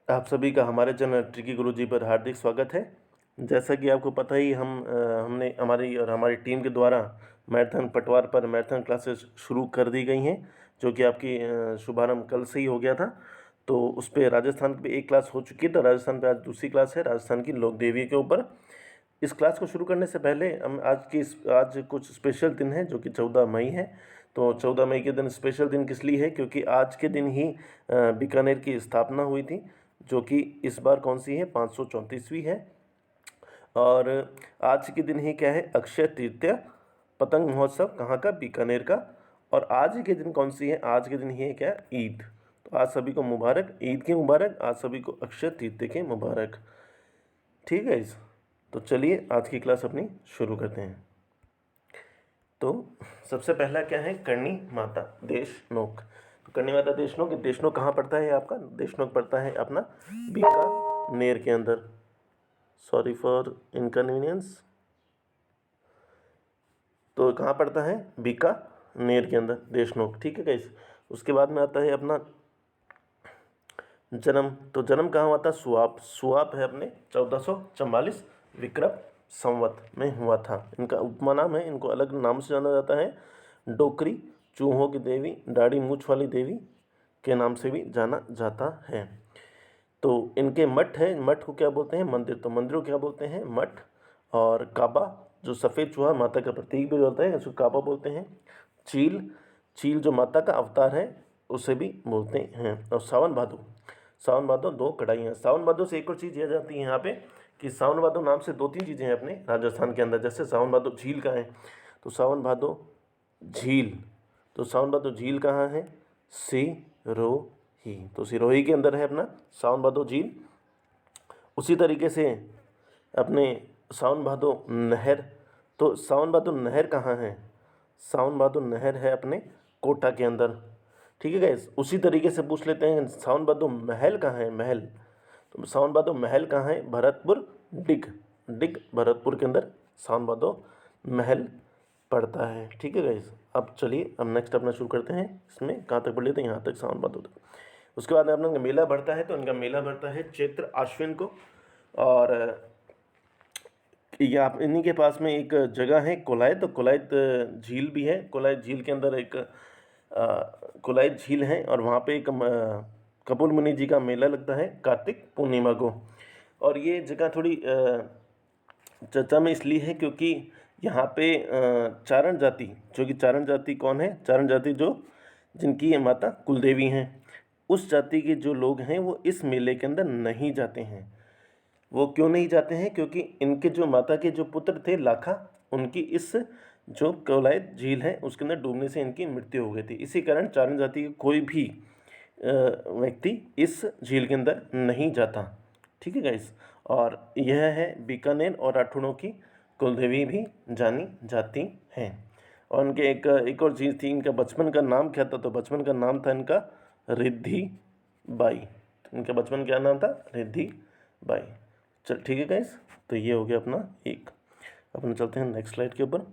आप सभी का हमारे चैनल ट्रिकी गुरुजी पर हार्दिक स्वागत है। जैसा कि आपको पता ही हमने हमारी टीम के द्वारा मैराथन पटवार पर मैराथन क्लासेस शुरू कर दी गई हैं, जो कि आपकी शुभारंभ कल से ही हो गया था। तो उस पे राजस्थान पे एक क्लास हो चुकी है, तो राजस्थान पे आज दूसरी क्लास है राजस्थान की लोक देवी के ऊपर। इस क्लास को शुरू करने से पहले हम आज कुछ स्पेशल दिन है, जो कि 14 मई है। तो 14 मई के दिन स्पेशल दिन किस लिए है, क्योंकि आज के दिन ही बीकानेर की स्थापना हुई थी, जो कि इस बार कौन सी है, 534वीं है। और आज के दिन ही क्या है, अक्षय तृतीया, पतंग महोत्सव कहाँ का, बीकानेर का। और आज के दिन कौन सी है, आज के दिन ही है क्या, ईद। तो आज सभी को मुबारक, ईद की मुबारक, आज सभी को अक्षय तृतीया के मुबारक। ठीक है इस तो चलिए आज की क्लास अपनी शुरू करते हैं। तो सबसे पहला क्या है, करणी माता देशनोक। तो करणी माता देशनोक, देशनोक कहाँ पड़ता है आपका, देशनोक पड़ता है अपना बीकानेर के अंदर। Sorry for inconvenience. तो कहाँ पड़ता है, बीकानेर के अंदर देशनोक। ठीक है गाइस। उसके बाद में आता है अपना जन्म। तो जन्म कहाँ हुआ था, सुआप। सुआप है अपने 1444 विक्रम संवत में हुआ था। इनका उपमा नाम है, इनको अलग नाम से जाना जाता है, डोकरी, चूहों की देवी, दाढ़ी मूछ वाली देवी के नाम से भी जाना जाता है। तो इनके मठ है, मठ को क्या बोलते हैं, मंदिर। तो मंदिरों को क्या बोलते हैं, मठ। और काबा, जो सफ़ेद चूहा माता का प्रतीक भी होता है, इसको काबा बोलते हैं। चील, चील जो माता का अवतार है, उसे भी बोलते हैं। और सावन भादो, सावन भादो दो कढ़ाइयाँ। सावन भादो से एक और चीज़ यह जाती है यहाँ पे, कि सावन भादो नाम से दो तीन चीज़ें हैं अपने राजस्थान के अंदर। जैसे सावन भादो झील का है, तो सावन भादो झील। तो सावन भादो झील कहाँ है, सिरोही। तो सिरोही के अंदर है अपना सावन भादो झील। उसी तरीके से अपने सावन भादो नहर। तो सावन भादो नहर कहाँ है, सावन भादो नहर है अपने कोटा के अंदर। ठीक है गाइस। उसी तरीके से पूछ लेते हैं, सावन भादो महल कहाँ है, महल। तो सावन भादो महल कहाँ है, भरतपुर डिग। डिग भरतपुर के अंदर सावन भादो महल पड़ता है। ठीक है गाइस। अब चलिए अब नेक्स्ट अपना शुरू करते हैं। इसमें कहाँ तक पढ़ लेते हैं, यहाँ तक सावन भादो तक। उसके बाद में अपना मेला भरता है, तो इनका मेला भरता है चैत्र आश्विन को। और ये आप इन्हीं के पास में एक जगह है कोलायत। तो कोलायत झील भी है। कोलायत झील के अंदर एक कोलायत झील है, और वहाँ पे एक कपिल मुनि जी का मेला लगता है कार्तिक पूर्णिमा को। और ये जगह थोड़ी चर्चा में इसलिए है क्योंकि यहाँ पे चारण जाति, जो कि चारण जाति कौन है, चारण जाति जो जिनकी ये माता कुलदेवी हैं, उस जाति के जो लोग हैं वो इस मेले के अंदर नहीं जाते हैं। वो क्यों नहीं जाते हैं, क्योंकि इनके जो माता के जो पुत्र थे लाखा, उनकी इस जो कोलायत झील है उसके अंदर डूबने से इनकी मृत्यु हो गई थी। इसी कारण चारण जाति का कोई भी व्यक्ति इस झील के अंदर नहीं जाता। ठीक है गाइस। और यह है बीकानेर और राठौड़ों की कुलदेवी भी जानी जाती हैं। और उनके एक और चीज़ थी, इनका बचपन का नाम क्या था, तो बचपन का नाम था इनका रिद्धि बाई। इनका बचपन क्या नाम था, रिद्धि बाई। चल ठीक है गाइस। तो ये हो गया अपना एक। अपना चलते हैं नेक्स्ट स्लाइड के ऊपर।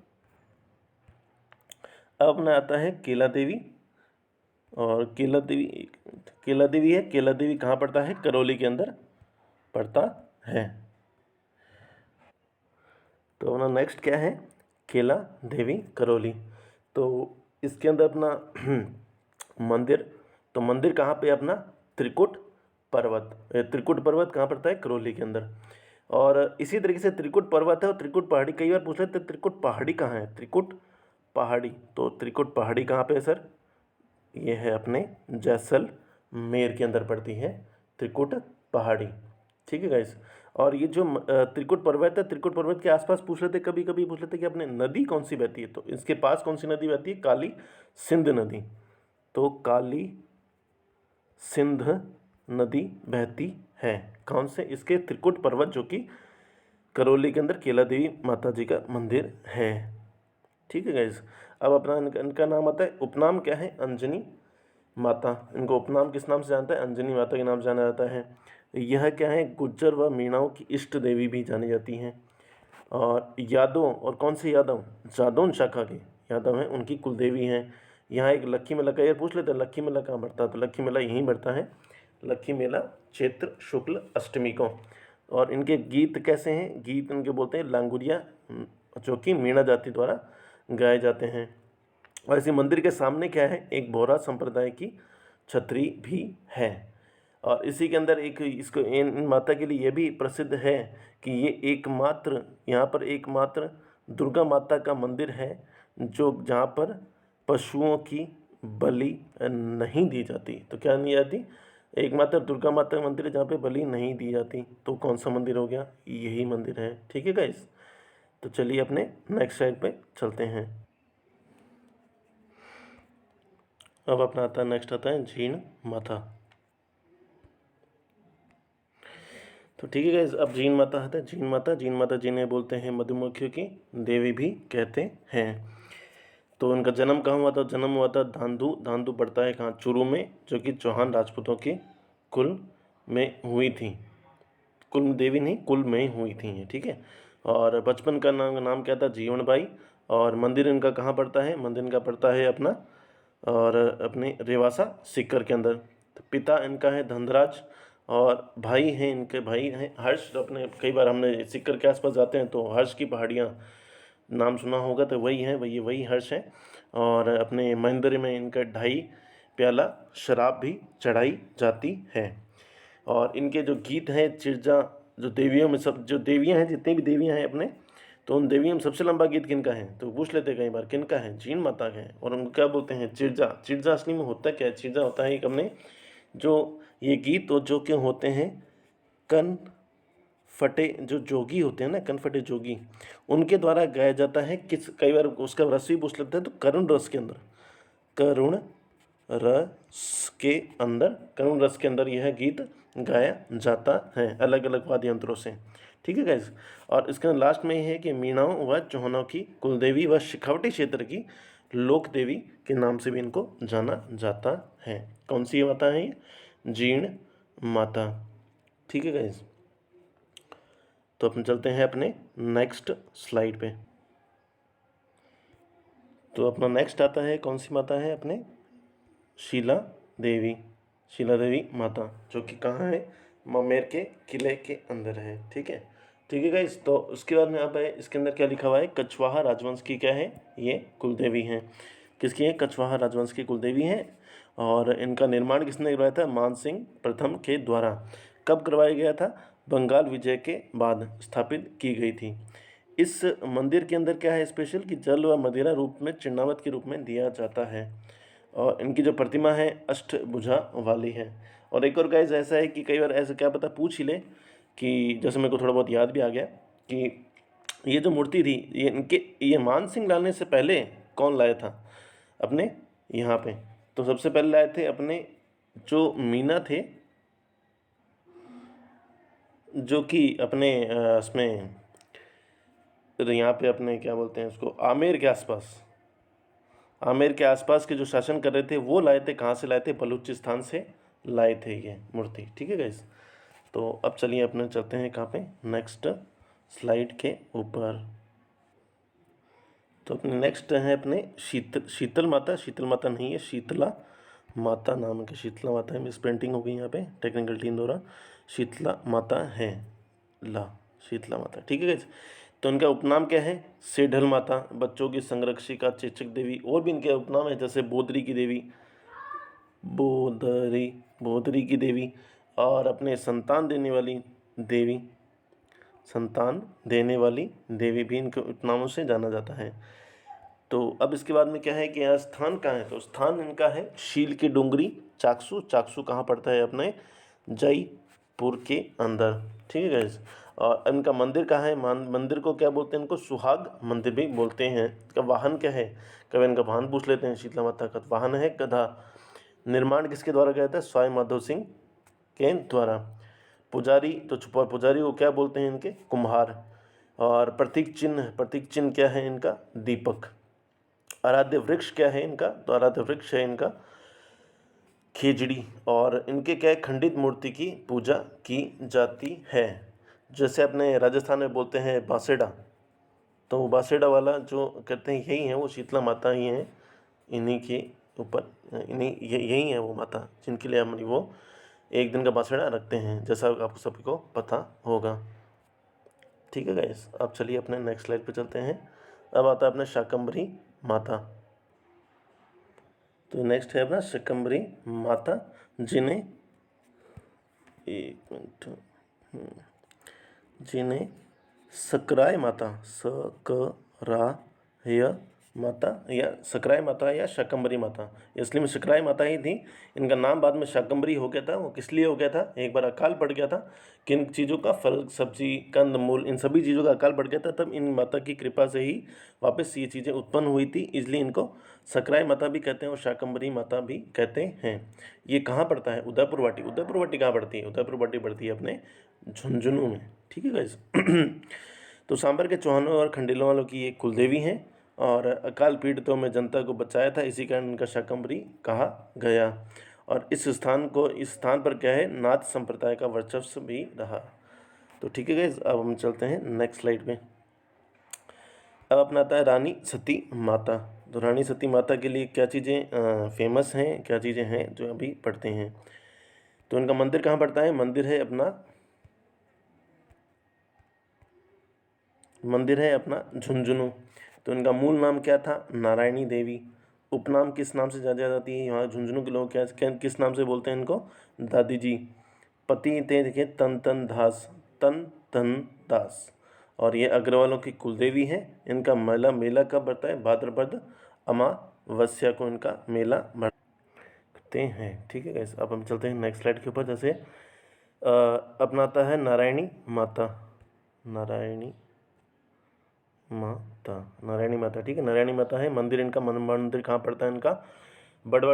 अब अपना आता है केला देवी। और केला देवी, केला देवी है, केला देवी कहाँ पड़ता है, करौली के अंदर पड़ता है। तो अपना नेक्स्ट क्या है, केला देवी करौली। तो इसके अंदर अपना मंदिर। तो मंदिर कहाँ पे अपना, त्रिकुट पर्वत। त्रिकुट पर्वत कहाँ पड़ता है, करौली के अंदर। और इसी तरीके से त्रिकुट पर्वत है और त्रिकुट पहाड़ी, कई बार पूछ लेते हैं त्रिकुट पहाड़ी कहाँ है, त्रिकुट पहाड़ी। तो त्रिकुट पहाड़ी कहाँ पे है सर, ये है अपने जैसलमेर के अंदर पड़ती है त्रिकुट पहाड़ी। ठीक है गाइस। और ये जो त्रिकुट पर्वत है, त्रिकुट पर्वत के आसपास पूछ लेते, कभी कभी पूछ लेते कि अपने नदी कौन सी बहती है, तो इसके पास कौन सी नदी बहती है, काली सिंध नदी। तो काली सिंध नदी बहती है कौन से, इसके त्रिकुट पर्वत, जो कि करौली के अंदर केला देवी माता जी का मंदिर है। ठीक है गाइस। अब अपना इनका नाम आता है, उपनाम क्या है, अंजनी माता। इनको उपनाम किस नाम से जानता है, अंजनी माता के नाम से जाना जाता है। यह क्या है, गुज्जर व मीणाओं की इष्ट देवी भी जानी जाती हैं। और यादव, और कौन से यादव, जादौन शाखा के यादव हैं, उनकी कुलदेवी हैं। यहाँ एक लक्खी मेला का, ये पूछ लेते हैं लक्खी मेला कहाँ बढ़ता है, तो लक्खी मेला यहीं बढ़ता है लक्खी मेला चैत्र शुक्ल अष्टमी को। और इनके गीत कैसे हैं? गीत इनके बोलते हैं लांगुरिया, जो कि मीणा जाति द्वारा गाए जाते हैं। और इसी मंदिर के सामने क्या है? एक बोहरा संप्रदाय की छतरी भी है। और इसी के अंदर एक इसको इन माता के लिए ये भी प्रसिद्ध है कि ये एकमात्र यहाँ पर एकमात्र दुर्गा माता का मंदिर है जो जहाँ पर पशुओं की बलि नहीं दी जाती। तो क्या नहीं जाती? एकमात्र दुर्गा माता का मंदिर है जहाँ पे बलि नहीं दी जाती। तो कौन सा मंदिर हो गया? यही मंदिर है। ठीक है गाइस, तो चलिए अपने नेक्स्ट साइड पे चलते हैं। अब अपना आता है नेक्स्ट आता है जीण माता। तो ठीक है गाइस, अब जीण माता आता है। जीण माता जिन्हें बोलते हैं मधुमक्खियों की देवी भी कहते हैं। तो उनका जन्म कहाँ हुआ था? जन्म हुआ था धांधु पड़ता है कहाँ? चुरू में, जो कि चौहान राजपूतों के कुल में हुई थी। कुल में देवी नहीं, कुल में हुई थी ये, ठीक है। और बचपन का नाम क्या था? जीवन बाई। और मंदिर इनका कहाँ पड़ता है? मंदिर इनका पड़ता है अपना और अपने रेवासा सीकर के अंदर। तो पिता इनका है धनराज और भाई हैं इनके, भाई हैं हर्ष। अपने कई बार हमने सीकर के आसपास जाते हैं तो हर्ष की पहाड़ियाँ नाम सुना होगा, तो वही है, वही हर्ष है। और अपने मंदिर में इनका 2.5 प्याला शराब भी चढ़ाई जाती है। और इनके जो गीत हैं चिरजा, जो देवियों में सब जो देवियां हैं, जितनी भी देवियां हैं अपने, तो उन देवियों में सबसे लंबा गीत किनका है? तो पूछ लेते कई बार किनका है? जीण माता का है। और उनको क्या बोलते हैं? चिरजा। चिरजा असली में होता क्या है? चिरजा होता है एक अपने जो ये गीत तो जो क्यों होते हैं, कन फटे जो जोगी होते हैं ना, कन फटे जोगी, उनके द्वारा गाया जाता है। किस कई बार उसका रस भी पूछ लेते हैं, तो करुण रस के अंदर, करुण रस के अंदर, करुण रस के अंदर यह गीत गाया जाता है अलग अलग वाद्य यंत्रों से। ठीक है गाइज। और इसके लास्ट में यह है कि मीणाओं व चौहानों की कुलदेवी व शेखावटी क्षेत्र की लोक देवी के नाम से भी इनको जाना जाता है। कौन सी माता है ये? जीण माता। ठीक है गाइज, तो अपन चलते हैं अपने नेक्स्ट स्लाइड पे। तो अपना नेक्स्ट आता है, कौन सी माता है? अपने शीला देवी, शीला देवी माता, जो कि कहाँ है? ममेर के किले के अंदर है। ठीक है गाइस। तो उसके बाद में आप है, इसके अंदर क्या लिखा हुआ है? कछवाहा राजवंश की क्या है? ये कुलदेवी हैं। किसकी है? कछवाहा राजवंश की कुलदेवी हैं। और इनका निर्माण किसने करवाया था? मान सिंह प्रथम के द्वारा। कब करवाया गया था? बंगाल विजय के बाद स्थापित की गई थी। इस मंदिर के अंदर क्या है स्पेशल कि जल व मदिरा रूप में चिन्हावत के रूप में दिया जाता है। और इनकी जो प्रतिमा है अष्टभुजा वाली है। और एक और गाइस ऐसा है कि कई बार ऐसा क्या पता पूछ ही ले कि जैसे मेरे को थोड़ा बहुत याद भी आ गया कि ये जो मूर्ति थी ये मान सिंह लाने से पहले कौन लाया था अपने यहाँ पे? तो सबसे पहले लाए थे अपने जो मीना थे, जो कि अपने इसमें यहाँ पे अपने क्या बोलते हैं उसको, आमेर के आसपास के जो शासन कर रहे थे वो लाए थे। कहाँ से लाए थे? बलूचिस्तान से लाए थे ये मूर्ति। ठीक है गाइस। तो अब चलिए अपने चलते हैं कहाँ पे? नेक्स्ट स्लाइड के ऊपर। तो अपने नेक्स्ट है अपने शीतल माता नहीं है, शीतला माता नाम है। शीतला माता है, मिस प्रिंटिंग हो गई यहाँ पे टेक्निकल टीम द्वारा। शीतला माता है, शीतला माता। ठीक है गाइस। तो इनका उपनाम क्या है? सेढल माता, बच्चों की संरक्षिका, चेचक देवी। और भी इनके उपनाम है जैसे बोदरी की देवी, बोदरी की देवी। और अपने संतान देने वाली देवी भी इनके उपनामों से जाना जाता है। तो अब इसके बाद में क्या है कि यहाँ स्थान कहाँ है? तो स्थान इनका है शील की डूंगरी, चाकसू कहाँ पड़ता है? अपने जयपुर के अंदर। ठीक है गाइस। और इनका मंदिर कहाँ है? मंदिर को क्या बोलते हैं? इनको सुहाग मंदिर भी बोलते हैं। इसका वाहन क्या है? कभी इनका वाहन पूछ लेते हैं। शीतला माता का वाहन है गधा। निर्माण किसके द्वारा किया था? स्वाई माधो सिंह के द्वारा। पुजारी को क्या बोलते हैं? इनके कुम्हार। और प्रतीक चिन्ह क्या है इनका? दीपक। आराध्य वृक्ष क्या है इनका? तो आराध्य वृक्ष है इनका खेजड़ी। और इनके क्या है? खंडित मूर्ति की पूजा की जाती है। जैसे अपने राजस्थान में बोलते हैं बासेड़ा, तो वो बासेड़ा वाला जो कहते हैं यही है, वो शीतला माता ही हैं। इन्हीं के ऊपर यही है वो माता जिनके लिए हम वो एक दिन का बछड़ा रखते हैं, जैसा आपको सभी को पता होगा। ठीक है गाइस, अब चलिए अपने नेक्स्ट स्लाइड पे चलते हैं। अब आता है अपने शाकंभरी माता। तो नेक्स्ट है अपना शाकंभरी माता, जिन्हें एक मिनट जिन्हें सकराय माता, सकराय माता या सकराय माता या शाकंभरी माता, इसलिए में सकराय माता ही थी। इनका नाम बाद में शाकंभरी हो गया था। वो किस लिए हो गया था, एक बार अकाल पड़ गया था। किन चीज़ों का, फल सब्जी कंद मूल, इन सभी चीज़ों का अकाल पड़ गया था। तब इन माता की कृपा से ही वापस ये चीज़ें उत्पन्न हुई थी, इसलिए इनको सकराय माता भी कहते हैं और शाकंभरी माता भी कहते हैं। ये कहाँ पड़ता है, उदयपुर वाटी। उदयपुर वाटी कहाँ पड़ती है, उदयपुर वाटी पड़ती है अपने झुंझुनू में। ठीक है गाइस। तो सांभर के चौहानों और खंडेलों वालों की ये कुलदेवी हैं और अकाल पीड़ितों में जनता को बचाया था, इसी कारण इनका शाकंभरी कहा गया। और इस स्थान पर क्या है, नाथ संप्रदाय का वर्चस्व भी रहा। तो ठीक है गाइस, अब हम चलते हैं नेक्स्ट स्लाइड पे। अब अपना आता है रानी सती माता। तो रानी सती माता के लिए क्या चीज़ें फेमस हैं, क्या चीज़ें हैं जो अभी पढ़ते हैं। तो इनका मंदिर कहाँ पड़ता है, मंदिर है अपना झुंझुनू। तो इनका मूल नाम क्या था, नारायणी देवी। उपनाम किस नाम से जानी जाती है, यहाँ झुंझुनू के लोग किस नाम से बोलते हैं इनको, दादी जी। पति थे देखिए तन तन दास। और ये अग्रवालों की कुलदेवी हैं। इनका मेला कब बढ़ता है, भाद्रपद अमावस्या को इनका मेला बढ़ते हैं। ठीक है गाइस, अब हम चलते हैं नेक्स्ट स्लाइड के ऊपर। जैसे अपनाता है नारायणी माता, नारायणी माता। ठीक है, नारायणी माता है। मंदिर इनका मंदिर कहाँ पड़ता है इनका, बंडवा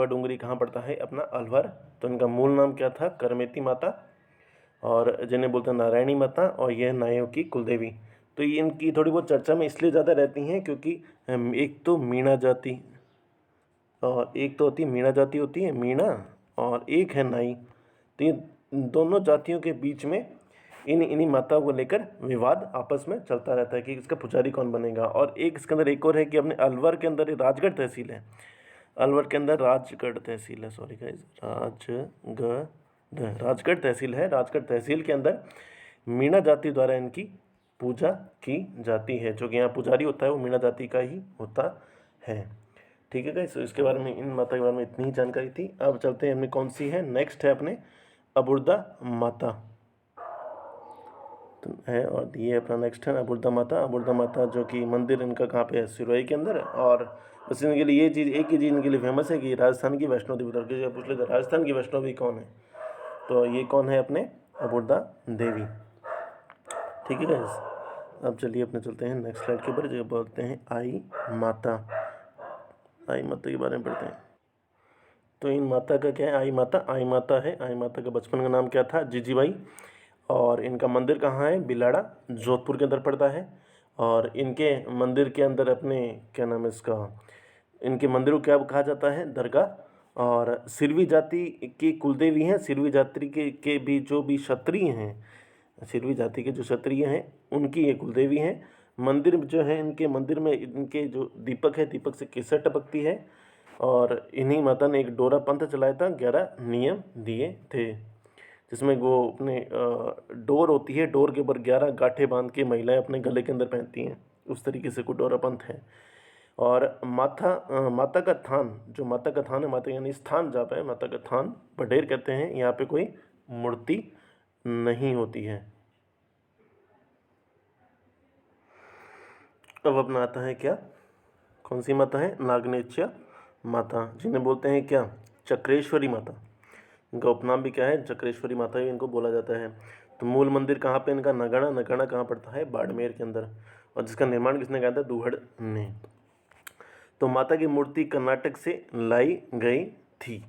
डूंगरी कहाँ पड़ता है अपना, अलवर। तो इनका मूल नाम क्या था, करमेती माता, और जिन्हें बोलते हैं नारायणी माता, और यह नायों की कुलदेवी। तो ये इनकी थोड़ी बहुत चर्चा में इसलिए ज़्यादा रहती हैं क्योंकि एक तो मीणा जाति, और एक तो होती है मीणा जाति, होती है मीणा, और एक है नाई। तो ये दोनों जातियों के बीच में इन्हीं माताओं को लेकर विवाद आपस में चलता रहता है कि इसका पुजारी कौन बनेगा। और एक इसके अंदर एक और है कि अपने अलवर के अंदर राजगढ़ तहसील है, अलवर के अंदर राजगढ़ तहसील है, सॉरी गाइस, राजगढ़ तहसील है। राजगढ़ तहसील के अंदर मीणा जाति द्वारा इनकी पूजा की जाती है। जो कि यहाँ पुजारी होता है वो मीणा जाति का ही होता है। ठीक है गाइस, इसके बारे में, इन माता के बारे में इतनी ही जानकारी थी। अब चलते हैं, हमने कौन सी है, नेक्स्ट है अपने अबुर्दा माता तो है। और ये अपना नेक्स्ट है अबुर्दा माता। अबुर्दा माता जो कि मंदिर इनका कहाँ पे है, सिरोही के अंदर। और बस इनके लिए ये चीज़, एक ही चीज़ इनके लिए फेमस है कि राजस्थान की वैष्णो देवी। तो किसी पूछ लेते राजस्थान की वैष्णो देवी कौन है, तो ये कौन है, अपने अबुर्दा देवी। ठीक है गाइस, अब चलिए अपने चलते हैं नेक्स्ट स्लाइड के ऊपर, जो बोलते हैं आई माता। आई माता के बारे में पढ़ते हैं। तो इन माता का क्या है, आई माता है। आई माता का बचपन का नाम क्या था, जीजीबाई। और इनका मंदिर कहाँ है, बिलाड़ा, जोधपुर के अंदर पड़ता है। और इनके मंदिर के अंदर अपने क्या नाम है इसका, इनके मंदिर को क्या कहा जाता है, दरगाह। और सिरवी जाति की कुलदेवी हैं। सिरवी जाति के भी जो भी क्षत्रिय हैं, सिरवी जाति के जो क्षत्रिय हैं उनकी ये कुलदेवी हैं। मंदिर जो है, इनके मंदिर में इनके जो दीपक है, दीपक से केसर टपकती है। और इन्हीं माता ने एक डोरा पंथ चलाया था, 11 नियम दिए थे, जिसमें वो अपने डोर होती है, डोर के ऊपर 11 गांठें बांध के महिलाएं अपने गले के अंदर पहनती हैं। उस तरीके से कोई डोरा पंथ है। और माता का थान, जो माता का थान है, माता यानी स्थान जहाँ पे है, माता का थान बडेर कहते हैं। यहाँ पे कोई मूर्ति नहीं होती है। अब अपना आता है क्या, कौन सी माता है, नागनेच्या माता, जिन्हें बोलते हैं क्या, चक्रेश्वरी माता। इनका उपनाम भी क्या है, चक्रेश्वरी माता भी इनको बोला जाता है। तो मूल मंदिर कहाँ पे इनका, नगाड़ा कहाँ पड़ता है, बाड़मेर के अंदर। और जिसका निर्माण किसने किया था, दूहड़ ने। तो माता की मूर्ति कर्नाटक से लाई गई थी।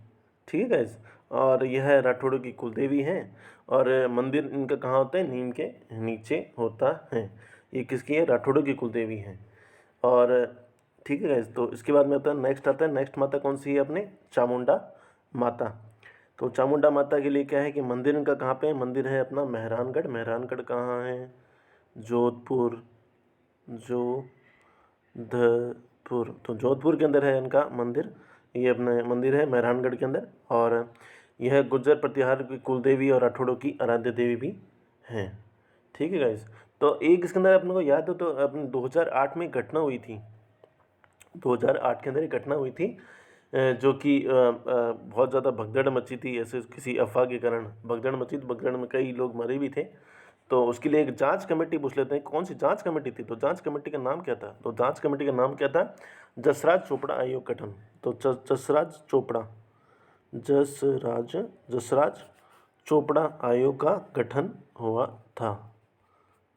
ठीक है गाइस, और यह राठौड़ों की कुलदेवी है। और मंदिर इनका कहाँ होता है, नीम के नीचे होता है। ये किसकी है, राठौड़ों की कुलदेवी है। और ठीक है गाइस, तो इसके बाद में आता है नेक्स्ट, आता है नेक्स्ट माता कौन सी है, अपने चामुंडा माता। तो चामुंडा माता के लिए क्या है कि मंदिर इनका कहाँ पे है, मंदिर है अपना मेहरानगढ़। मेहरानगढ़ कहाँ है, जोधपुर, जोधपुर। तो जोधपुर के अंदर है इनका मंदिर। ये अपना मंदिर है मेहरानगढ़ के अंदर। और यह गुज्जर प्रतिहार की कुल देवी और राठौड़ों की आराध्य देवी भी हैं। ठीक है गाइस। तो एक इसके अंदर अपने को याद हो तो अपने 2008 में घटना हुई थी, 2008 के अंदर एक घटना हुई थी जो कि बहुत ज़्यादा भगदड़ मची थी, ऐसे किसी अफवाह के कारण भगदड़ मची, तो भगदड़ में कई लोग मरे भी थे। तो उसके लिए एक जांच कमेटी पूछ लेते हैं, कौन सी जांच कमेटी थी, तो जांच कमेटी का नाम क्या था, तो जांच कमेटी का नाम क्या था, जसराज चोपड़ा आयोग गठन। तो जसराज चोपड़ा आयोग का गठन हुआ था।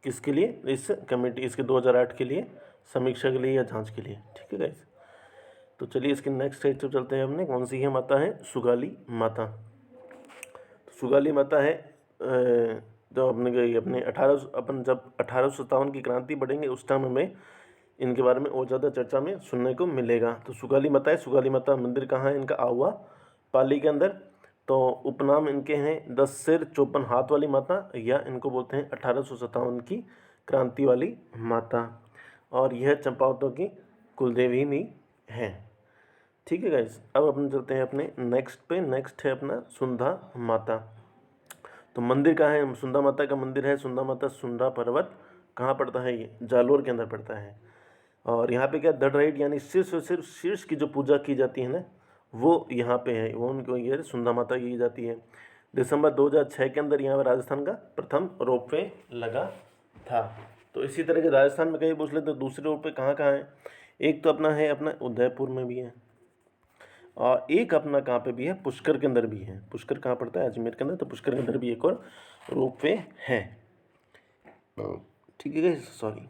किसके लिए, इस कमेटी, इसके 2008 के लिए समीक्षा के लिए या जांच के लिए। ठीक है गाइस। तो चलिए इसके नेक्स्ट स्टेज पर चलते हैं। हमने कौन सी है माता है, सुगाली माता। तो सुगाली माता है जो अपने 18 अपन जब 1857 की क्रांति बढ़ेंगे उस टाइम हमें इनके बारे में और ज़्यादा चर्चा में सुनने को मिलेगा। तो सुगाली माता है, सुगाली माता मंदिर कहाँ है इनका, आहुआ पाली के अंदर। तो उपनाम इनके हैं 10 सिर 54 हाथ वाली माता, या इनको बोलते हैं 1857 की क्रांति वाली माता, और यह चंपावतों की कुलदेवी भी है। ठीक है गाइस। अब अपन चलते हैं अपने नेक्स्ट पे। नेक्स्ट है अपना सुंधा माता। तो मंदिर कहाँ है, सुंधा माता का मंदिर है, सुंधा माता सुंधा पर्वत कहाँ पड़ता है, ये जालोर के अंदर पड़ता है। और यहाँ पे क्या दढ़ राइट यानी सिर्फ शीर्ष की जो पूजा की जाती है ना, वो यहाँ पे है, वो उनको ये सुंधा माता की जाती है। दिसंबर 2006 के अंदर यहाँ पर राजस्थान का प्रथम रोपवे लगा था। तो इसी तरह के राजस्थान में कहीं पूछ ले तो दूसरे रोपवे कहाँ कहाँ है, एक तो अपना है अपना उदयपुर में भी है, और एक अपना कहाँ पे भी है, पुष्कर के अंदर भी है। पुष्कर कहाँ पड़ता है, अजमेर के अंदर, तो पुष्कर के अंदर भी एक और रोपवे है। ठीक है, सॉरी।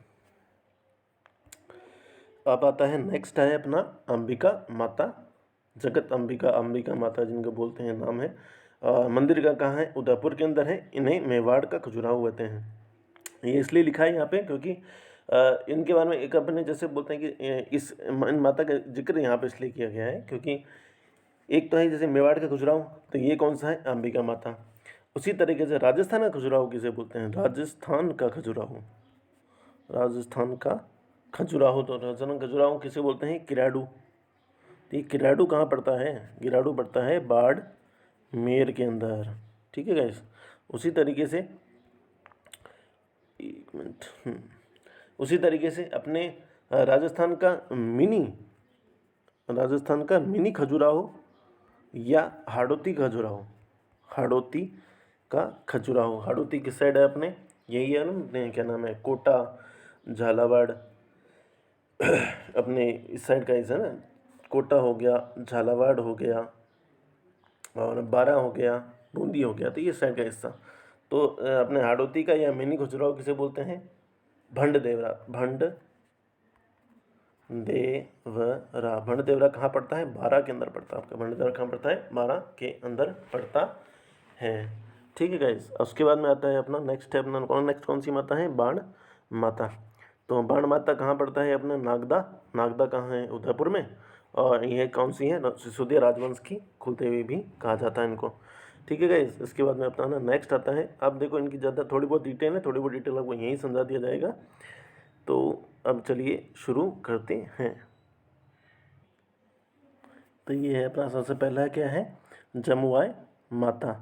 अब आता है नेक्स्ट है अपना अंबिका माता, जगत अंबिका माता जिनको बोलते हैं नाम है। मंदिर का कहाँ है, उदयपुर के अंदर है। इन्हें मेवाड़ का खजुराहो कहते हैं। ये इसलिए लिखा है यहाँ पे क्योंकि इनके बारे में एक अपने जैसे बोलते हैं कि इन माता का जिक्र यहाँ पे इसलिए किया गया है क्योंकि एक तो है जैसे मेवाड़ का खजुराहो, तो ये कौन सा है, अंबिका माता। उसी तरीके से राजस्थान का खजुराहो किसे बोलते हैं, राजस्थान का खजुराहो, राजस्थान का खजुराहो। तो राजस्थान खजुराहो किसे बोलते हैं, किराडू। तो ये किराडू कहाँ पड़ता है, किराडू पड़ता है बाड़मेर के अंदर। ठीक है गाइस। उसी तरीके से एक मिनट, उसी तरीके से अपने राजस्थान का मिनी खजुराहो या हाड़ौती खजुराहो, हाड़ौती का खजुराहो। हाड़ौती किस साइड है अपने, यही है ना, क्या नाम है, कोटा, झालावाड़, अपने इस साइड का हिस्सा ना, कोटा हो गया, झालावाड़ हो गया, और बारा हो गया, बूंदी हो गया, तो ये साइड का हिस्सा। तो अपने हाड़ौती का या मिनी खजुराहो किसे बोलते हैं, भंड देवरा। भंड देवरा कहाँ पड़ता है, बारा के अंदर पड़ता है आपका। भंड देवरा कहाँ पड़ता है, बारा के अंदर पड़ता है। ठीक है गाइस। उसके बाद में आता है अपना नेक्स्ट है अपना नेक्स्ट कौन सी माता है, बाण माता। तो बाण माता कहाँ पड़ता है अपना, नागदा कहाँ है, उदयपुर में। और यह कौन सी है, सिसोदिया राजवंश की कुलदेवी भी कहा जाता है इनको। ठीक है गाइस। इसके बाद में अपना नेक्स्ट आता है, अब देखो इनकी ज़्यादा थोड़ी बहुत डिटेल है, थोड़ी बहुत डिटेल आपको यहीं समझा दिया जाएगा। तो अब चलिए शुरू करते हैं। तो ये है अपना सबसे पहला क्या है, जमुआई माता।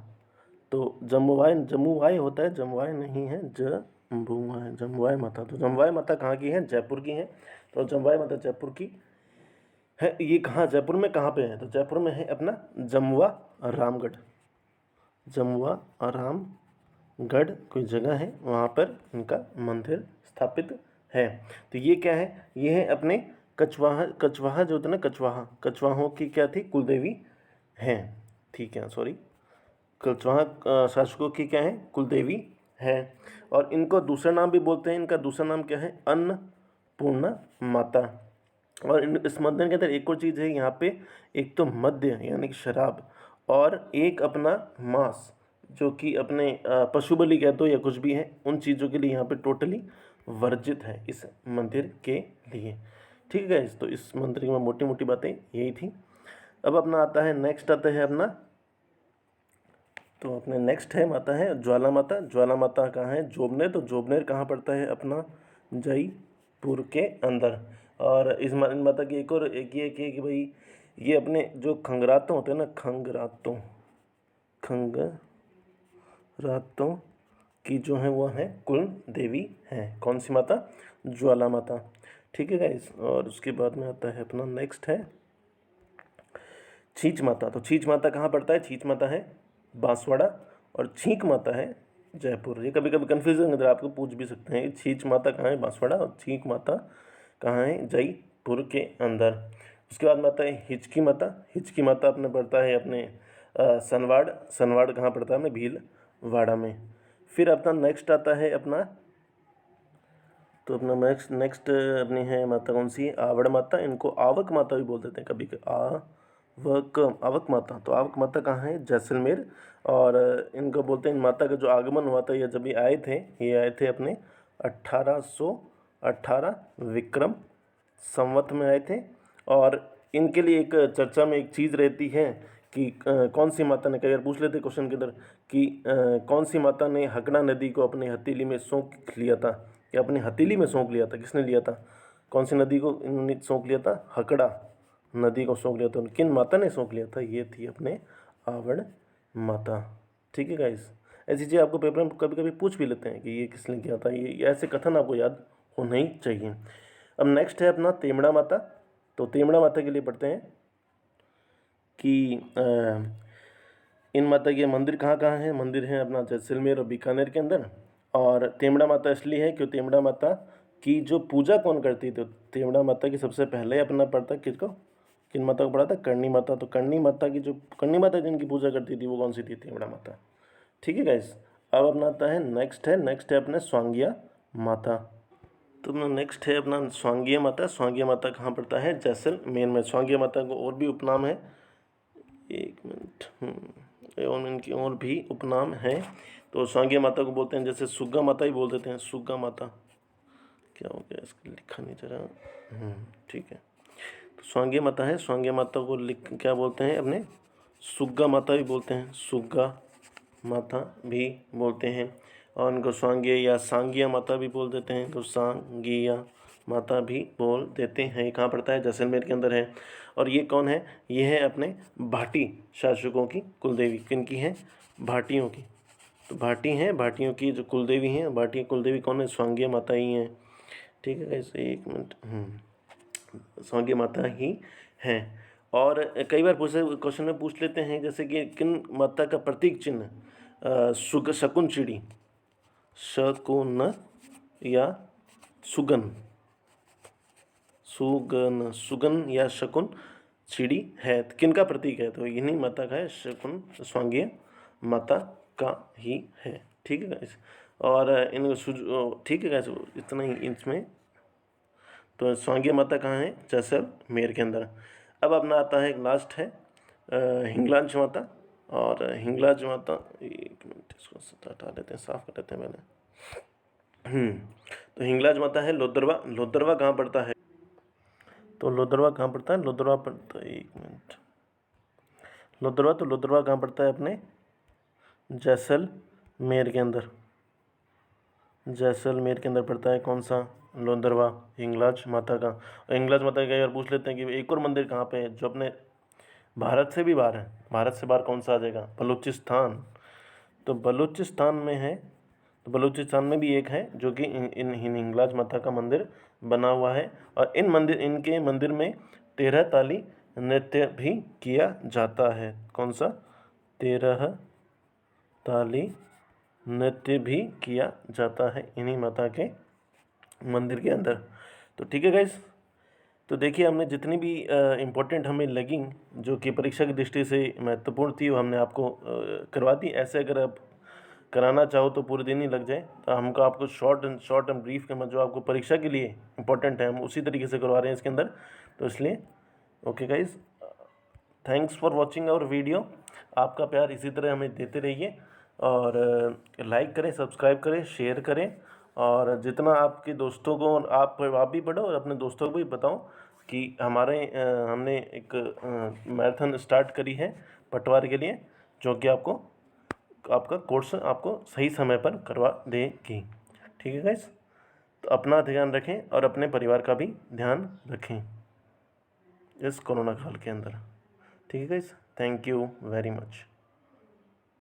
तो जमुआई होता है, जमुआई नहीं है, जमुआई माता। तो जमुआई माता कहाँ की है, जयपुर की है। तो जमुआई माता जयपुर की है। ये कहाँ, जयपुर में कहाँ पे है, तो जयपुर में है अपना जमुआ रामगढ़। जमुआ रामगढ़ कोई जगह है, वहाँ पर इनका मंदिर स्थापित है। तो ये क्या है, ये है अपने कछवाहा जो होता है ना, कछवाहों की क्या थी, कुलदेवी हैं। ठीक है, सॉरी, कछवाहा शासकों की क्या है, कुलदेवी है। और इनको दूसरा नाम भी बोलते हैं, इनका दूसरा नाम क्या है, अन्नपूर्णा माता। और इस मंदिर के अंदर एक और चीज़ है यहाँ पे, एक तो मद्य यानी कि शराब, और एक अपना मांस जो कि अपने पशु बलि कह दो या कुछ भी है, उन चीज़ों के लिए यहाँ पे टोटली वर्जित है इस मंदिर के लिए। ठीक है। तो इस मंदिर में मोटी मोटी बातें यही थी। अब अपना आता है नेक्स्ट, आता है अपना, तो अपने नेक्स्ट है माता है ज्वाला माता। ज्वाला माता कहाँ है, जोबनेर। तो जोबनेर कहाँ पड़ता है अपना, जयपुर के अंदर। और इस माता की एक और एक ये कि भाई ये अपने जो खंगरातों होते हैं ना, खंगरातों, खंगरातों की जो है वो है कुल देवी है। कौन सी माता? ज्वाला माता। ठीक है गाइस। और उसके बाद में आता है अपना नेक्स्ट है छींच माता। तो छींच माता कहाँ पड़ता है? छींच माता है बांसवाड़ा और छींक माता है जयपुर। ये कभी कभी कन्फ्यूजन अगर आपको पूछ भी सकते हैं कि छींच माता कहाँ है? बांसवाड़ा। और छींक माता कहाँ है? जयपुर के अंदर। उसके बाद में आता है हिचकी माता। हिचकी माता अपने पड़ता है अपने सनवाड़। सनवाड़ कहाँ पड़ता है? अपने भीलवाड़ा में। फिर अपना नेक्स्ट आता है अपना, तो अपना नेक्स्ट अपनी है माता कौन सी? आवड़ माता। इनको आवक माता भी बोल देते हैं कभी आवक माता। तो आवक माता कहाँ है? जैसलमेर। और इनको बोलते हैं, इन माता का जो आगमन हुआ था, ये जब ये आए थे अपने 1818 विक्रम संवत में आए थे। और इनके लिए एक चर्चा में एक चीज़ रहती है कि कौन सी माता ने, कई बार पूछ लेते क्वेश्चन के अंदर कि कौन सी माता ने हकड़ा नदी को अपनी हथेली में सौंप लिया था, या अपनी हथेली में सौंप लिया था? किसने लिया था? कौन सी नदी को इन्होंने सौंप लिया था? हकड़ा नदी को सौंप लिया था। किन माता ने सौंप लिया था? ये थी अपने आवड़ माता। ठीक है गाइस। ऐसी चीज़ आपको पेपर में कभी कभी पूछ भी लेते हैं कि ये किसने किया था। ये ऐसे कथन आपको याद होना ही चाहिए। अब नेक्स्ट है अपना तेमड़ा माता। तो तेमड़ा माता के लिए पढ़ते हैं कि इन माता के मंदिर कहाँ कहाँ हैं? मंदिर हैं अपना जैसलमेर और बीकानेर के अंदर। और तेमड़ा माता इसलिए है कि तेमड़ा माता की जो पूजा कौन करती थी? तो तेमड़ा माता की सबसे पहले अपना पड़ता किसको, किन माता को पड़ा था? करणी माता। तो करणी माता की जो करणी माता जिनकी पूजा करती थी वो कौन सी थी? तेमड़ा माता। ठीक है गाइस। अब अपना आता है नेक्स्ट है अपने स्वांगिया माता। तो अपना नेक्स्ट है अपना स्वांगिया माता। स्वांगिया माता कहाँ पड़ता है? जैसलमेर में। स्वांगिया माता को और भी उपनाम है, एक मिनट, और इनकी और भी उपनाम हैं। तो स्वांगिया माता को बोलते हैं, जैसे सुग्गा माता ही बोल देते हैं। सुग्गा माता, क्या हो गया इसका लिखा नहीं जरा, ठीक है। तो स्वांगिया माता है, स्वांगिया माता को क्या बोलते हैं अपने? सुग्गा माता भी बोलते हैं, सुग्गा माता भी बोलते हैं। और उनको स्वांगिया या सांगिया माता भी बोल देते हैं। तो सांगिया माता भी बोल देते हैं। ये कहाँ पड़ता है? जैसलमेर के अंदर है। और ये कौन है? ये है अपने भाटी शासकों की कुलदेवी। किन की है? भाटियों की। तो भाटी हैं, भाटियों की जो कुलदेवी हैं, भाटी कुलदेवी कौन है? स्वांगिया माता ही हैं। ठीक है ऐसे, एक मिनट, स्वांगिया माता ही हैं। और कई बार क्वेश्चन में पूछ लेते हैं जैसे कि किन माता का प्रतीक चिन्ह शकुन चिड़ी, शकुन या सुगन, सुगन या शकुन चिड़ी है, तो किन का प्रतीक है? तो इन्हीं माता का है, शकुन स्वांगिया माता का ही है। ठीक है गाइस। और इन ठीक है गाइस, इतना ही इसमें। तो स्वांगिया माता कहाँ है? जैसलमेर के अंदर। अब अपना आता है एक लास्ट है हिंगलाज माता। और हिंगलाज माता, एक मिनट इसको हटा देते हैं, साफ कर देते हैं मैंने। तो हिंगलाज माता है लोदरवा। लोदरवा कहाँ पड़ता है? तो लोदरवा कहाँ पड़ता है? लोदरवा पड़ता है, एक मिनट, लोदरवा, तो लोदरवा कहाँ पड़ता है? अपने जैसलमेर के अंदर। जैसलमेर के अंदर पड़ता है कौन सा? लोदरवा, हिंगलाज माता का। और हिंगलाज माता का अगर पूछ लेते हैं कि एक और मंदिर कहाँ पे है जो अपने भारत से भी बाहर है? भारत से बाहर कौन सा आ जाएगा? बलूचिस्तान। तो बलूचिस्तान में है। तो बलूचिस्तान में भी एक है जो कि इन हिंगलाज माता का मंदिर बना हुआ है। और इनके मंदिर में 13 ताली नृत्य भी किया जाता है। कौन सा? 13 ताली नृत्य भी किया जाता है इन्हीं माता के मंदिर के अंदर। तो ठीक है गाइस। तो देखिए, हमने जितनी भी इम्पोर्टेंट हमें लगी जो कि परीक्षा की दृष्टि से महत्वपूर्ण थी वो हमने आपको करवा दी। ऐसे अगर आप कराना चाहो तो पूरे दिन ही लग जाए, तो हमको आपको शॉर्ट एंड ब्रीफ में जो आपको परीक्षा के लिए इम्पोर्टेंट है हम उसी तरीके से करवा रहे हैं इसके अंदर। तो इसलिए okay guys, thanks for watching our video. आपका प्यार इसी तरह हमें देते रहिए और लाइक करें, सब्सक्राइब करें, शेयर करें। और जितना आपके दोस्तों को, आप भी पढ़ो और अपने दोस्तों को भी बताओ कि हमने एक मैराथन स्टार्ट करी है पटवार के लिए, जो कि आपका कोर्स आपको सही समय पर करवा देगी। ठीक है गाइस। तो अपना ध्यान रखें और अपने परिवार का भी ध्यान रखें इस कोरोना काल के अंदर। ठीक है guys, thank you very much.